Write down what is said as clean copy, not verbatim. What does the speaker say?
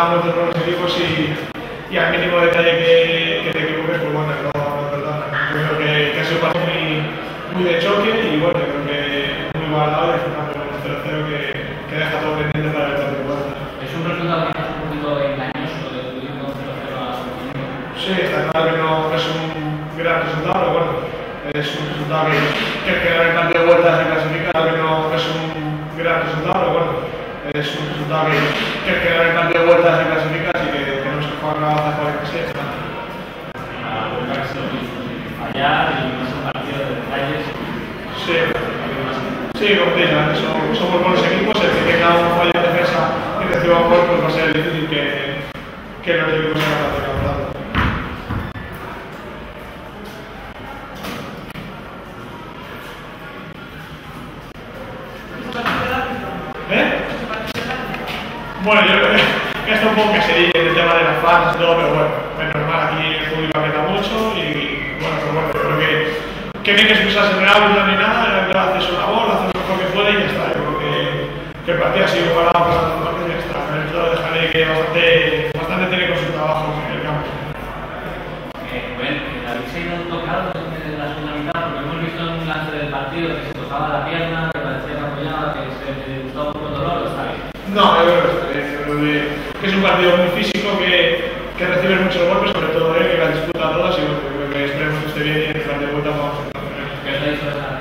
enfrentaba muchos buenos equipos y al mínimo detalle que te equivoques, pues bueno, no perdonan. Yo creo que ha sido un partido muy de choque y bueno, creo que muy igualado y al final un 0-0 que deja todo pendiente para el partido de vuelta. Es un resultado quizás un poquito engañoso de un 0-0 a su equipo. Sí, está claro que no es un gran resultado, pero bueno, es un resultado que quedar en el partido de vuelta se clasifica, que no es un gran resultado, pero bueno, es un resultado que quedar en el partido de vuelta se clasifica, así que tenemos que jugar una baza por el que sea. Fallar y no es un partido de detalles. Sí, como te digo, somos buenos equipos, el que tenga un fallo de defensa y reciba un gol, pues va a ser difícil que los equipos se hagan de campeonato. Bueno, yo creo que está un poco caserillo en el tema de las fans y todo, pero bueno, es normal, aquí el público aprieta mucho y bueno, pero bueno, yo creo que no hay que expresarse en el árbitro ni nada, el árbitro hace su labor, hace lo mejor que puede y ya está. Yo creo que el partido ha sido parado por las partes y ya está. El árbitro dejaré que bastante tiene con su trabajo en el campo. Bueno, David se ha ido tocado en la segunda mitad porque hemos visto en un lance del partido que se tocaba la pierna, que parecía que apoyaba, que se gustaba un poco el dolor, ¿está bien? No, yo creo que está bien. Yo creo que es un partido muy físico, que recibe muchos golpes, sobre todo él, que la disputa a todas y bueno, yo creo que esperemos que esté bien y en el partido de vuelta vamos a estar. ¿Qué os ha dicho esa